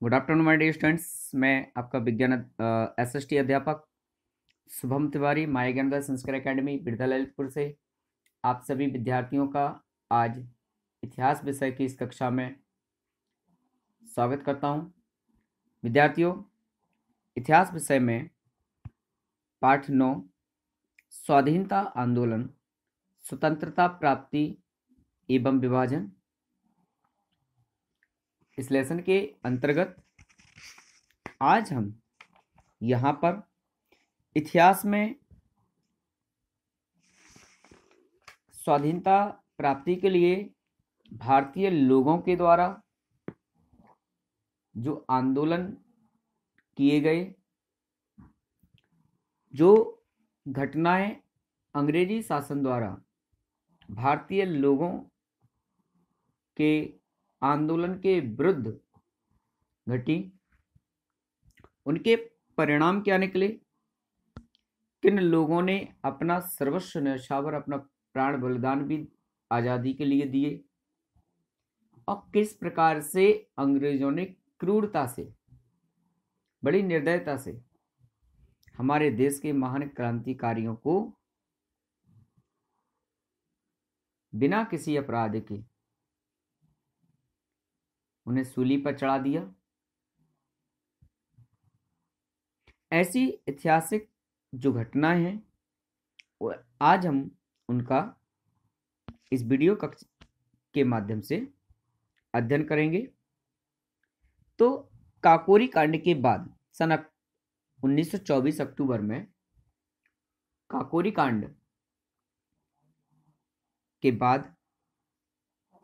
Good afternoon my dear students. मैं आपका विज्ञान एसएसटी अध्यापक शुभम तिवारी माय ज्ञान संस्कार एकेडमी बिरधा ललितपुर से आप सभी विद्यार्थियों का आज इतिहास विषय की इस कक्षा में स्वागत करता हूं। विद्यार्थियों, इतिहास विषय में पाठ 9 स्वाधीनता आंदोलन, स्वतंत्रता प्राप्ति एवं विभाजन, इस लेसन के अंतर्गत आज हम यहाँ पर इतिहास में स्वाधीनता प्राप्ति के लिए भारतीय लोगों के द्वारा जो आंदोलन किए गए, जो घटनाएं अंग्रेजी शासन द्वारा भारतीय लोगों के आंदोलन के विरुद्ध घटी, उनके परिणाम क्या निकले, किन लोगों ने अपना सर्वस्व न्यौछावर अपना प्राण बलिदान भी आज़ादी के लिए दिए और किस प्रकार से अंग्रेजों ने क्रूरता से, बड़ी निर्दयता से हमारे देश के महान क्रांतिकारियों को बिना किसी अपराध के उन्हें सूली पर चढ़ा दिया। ऐसी ऐतिहासिक जो घटनाएं हैं वो आज हम उनका इस वीडियो कक्षा के माध्यम से अध्ययन करेंगे। तो काकोरी कांड के बाद सन 1924 अक्टूबर में काकोरी कांड के बाद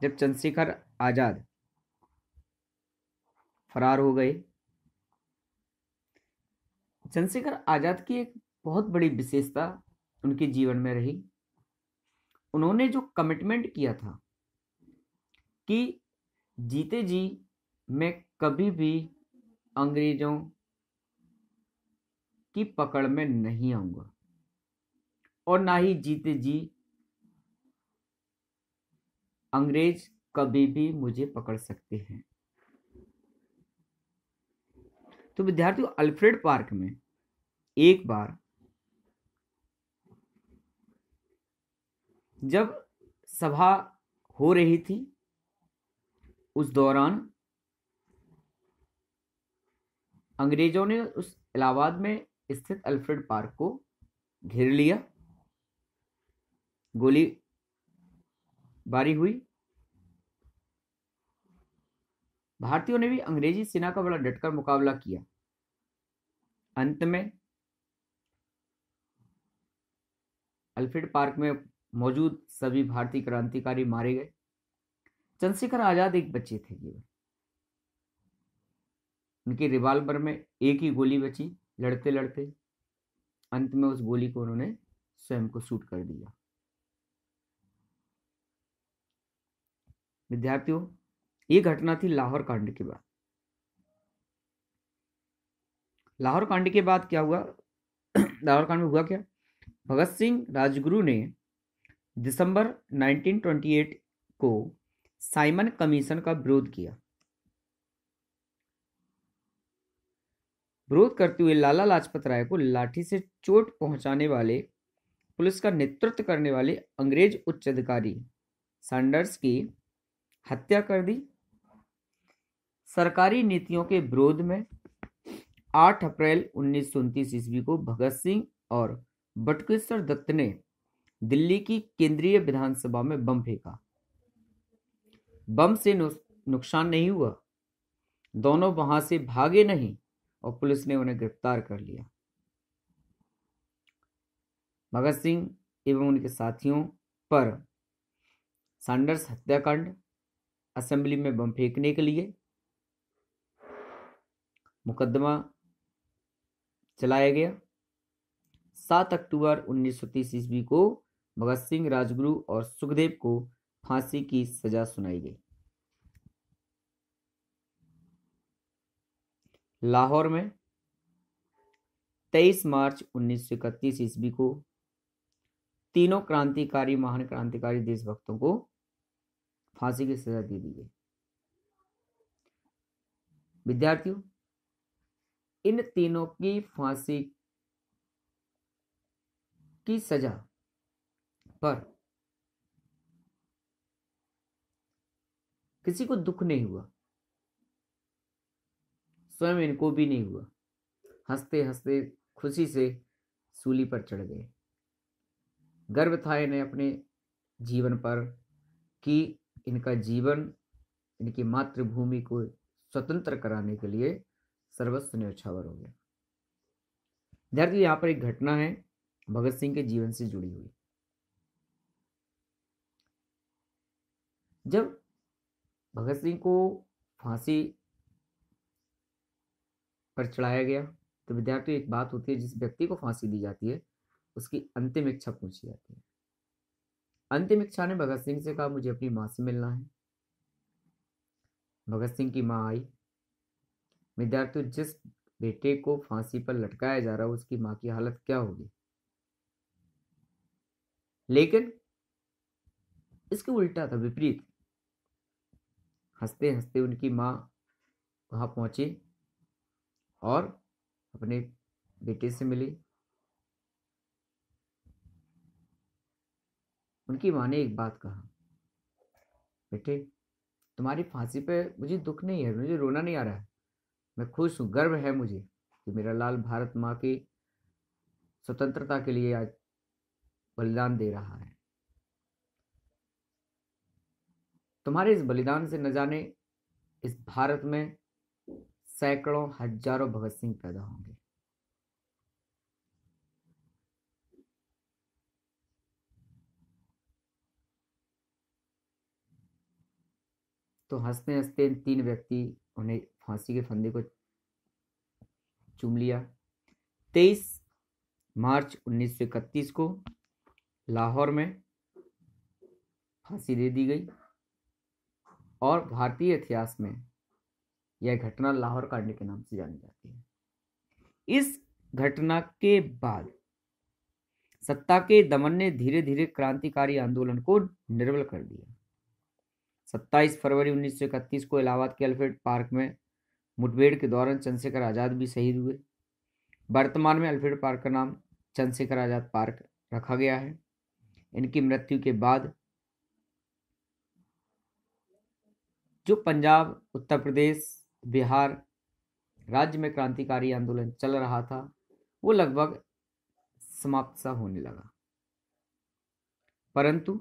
जब चंद्रशेखर आजाद फरार हो गए, चंद्रशेखर आजाद की एक बहुत बड़ी विशेषता उनके जीवन में रही। उन्होंने जो कमिटमेंट किया था कि जीते जी मैं कभी भी अंग्रेजों की पकड़ में नहीं आऊंगा और ना ही जीते जी अंग्रेज कभी भी मुझे पकड़ सकते हैं। तो विद्यार्थियों, अल्फ्रेड पार्क में एक बार जब सभा हो रही थी, उस दौरान अंग्रेजों ने उस इलाहाबाद में स्थित अल्फ्रेड पार्क को घेर लिया, गोली बारी हुई। भारतीयों ने भी अंग्रेजी सेना का बड़ा डटकर मुकाबला किया। अंत में अल्फ्रेड पार्क में मौजूद सभी भारतीय क्रांतिकारी मारे गए। चंद्रशेखर आजाद एक बच्चे थे केवल, उनके रिवॉल्वर में एक ही गोली बची। लड़ते लड़ते अंत में उस गोली को उन्होंने स्वयं को शूट कर दिया। विद्यार्थियों, ये घटना थी लाहौर कांड के बाद। लाहौर कांड के बाद क्या हुआ? लाहौर कांड में हुआ क्या? भगत सिंह राजगुरु ने दिसंबर 1928 को साइमन कमीशन का विरोध किया। विरोध करते हुए लाला लाजपत राय को लाठी से चोट पहुंचाने वाले, पुलिस का नेतृत्व करने वाले अंग्रेज उच्च अधिकारी सैंडर्स की हत्या कर दी। सरकारी नीतियों के विरोध में 8 अप्रैल 1929 ईस्वी को भगत सिंह और बटुकेश्वर दत्त ने दिल्ली की केंद्रीय विधानसभा में बम फेंका। बम से नुकसान नहीं हुआ, दोनों वहां से भागे नहीं और पुलिस ने उन्हें गिरफ्तार कर लिया। भगत सिंह एवं उनके साथियों पर सैंडर्स हत्याकांड, असेंबली में बम फेंकने के लिए मुकदमा चलाया गया। 7 अक्टूबर 1930 ईस्वी को भगत सिंह, राजगुरु और सुखदेव को फांसी की सजा सुनाई गई। लाहौर में 23 मार्च 1931 ईस्वी को तीनों क्रांतिकारी, महान क्रांतिकारी देशभक्तों को फांसी की सजा दे दी गई। विद्यार्थियों, इन तीनों की फांसी की सजा पर किसी को दुख नहीं हुआ, स्वयं इनको भी नहीं हुआ। हंसते हंसते खुशी से सूली पर चढ़ गए। गर्व था इन्हें अपने जीवन पर कि इनका जीवन इनकी मातृभूमि को स्वतंत्र कराने के लिए सर्वस्व न्यौछावर हो गया। विद्यार्थी, यहाँ पर एक घटना है भगत सिंह के जीवन से जुड़ी हुई। जब भगत सिंह को फांसी पर चढ़ाया गया तो विद्यार्थी, एक बात होती है, जिस व्यक्ति को फांसी दी जाती है उसकी अंतिम इच्छा पूछी जाती है। अंतिम इच्छा ने भगत सिंह से कहा, मुझे अपनी मां से मिलना है। भगत सिंह की मां आई। विद्यार्थी, जिस बेटे को फांसी पर लटकाया जा रहा है उसकी मां की हालत क्या होगी। लेकिन इसके उल्टा था, विपरीत। हंसते हंसते उनकी मां वहां पहुंची और अपने बेटे से मिली। उनकी मां ने एक बात कहा, बेटे, तुम्हारी फांसी पे मुझे दुख नहीं है, मुझे रोना नहीं आ रहा है, मैं खुश हूं, गर्व है मुझे कि मेरा लाल भारत माँ की स्वतंत्रता के लिए आज बलिदान दे रहा है। तुम्हारे इस बलिदान से न जाने इस भारत में सैकड़ों हजारों भगत सिंह पैदा होंगे। तो हंसते हंसते इन तीन व्यक्ति उन्हें फांसी के फंदे को चूम लिया। 23 मार्च 1931 को लाहौर में फांसी दे दी गई और भारतीय इतिहास में यह घटना लाहौर कांड के नाम से जानी जाती है। इस घटना के बाद सत्ता के दमन ने धीरे धीरे क्रांतिकारी आंदोलन को निर्बल कर दिया। 27 फरवरी 1931 को इलाहाबाद के अल्फ्रेड पार्क में मुठभेड़ के दौरान चंद्रशेखर आजाद भी शहीद हुए। वर्तमान में अल्फ्रेड पार्क का नाम चंद्रशेखर आजाद पार्क रखा गया है। इनकी मृत्यु के बाद जो पंजाब, उत्तर प्रदेश, बिहार राज्य में क्रांतिकारी आंदोलन चल रहा था वो लगभग समाप्त सा होने लगा। परंतु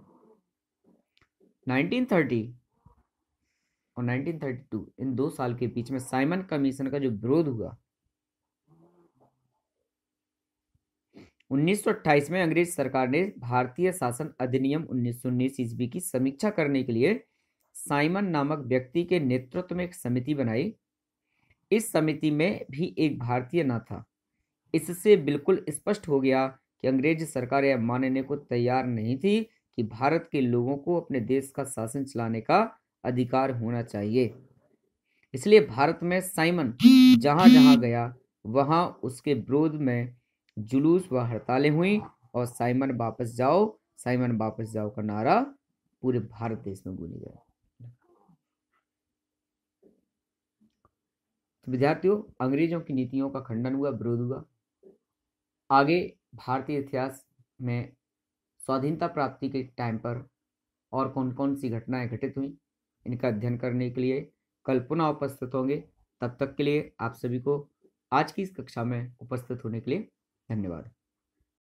1930 और 1932 इन 2 साल के बीच में साइमन कमीशन का जो विरोध हुआ, 1928 में अंग्रेज सरकार ने भारतीय शासन अधिनियम 1919 ईस्वी की समीक्षा करने के लिए साइमन नामक व्यक्ति के नेतृत्व में एक समिति बनाई। इस समिति में भी एक भारतीय न था। इससे बिल्कुल स्पष्ट हो गया कि अंग्रेज सरकार यह मानने को तैयार नहीं थी कि भारत के लोगों को अपने देश का शासन चलाने का अधिकार होना चाहिए। इसलिए भारत में साइमन जहां जहां गया वहां उसके विरोध में जुलूस व हड़तालें हुई और साइमन वापस जाओ का नारा पूरे भारत देश में गूंज गया। तो विद्यार्थियों, अंग्रेजों की नीतियों का खंडन हुआ, विरोध हुआ। आगे भारतीय इतिहास में स्वाधीनता प्राप्ति के टाइम पर और कौन कौन सी घटनाएं घटित हुई, इनका अध्ययन करने के लिए कल पुनः उपस्थित होंगे। तब तक के लिए आप सभी को आज की इस कक्षा में उपस्थित होने के लिए धन्यवाद।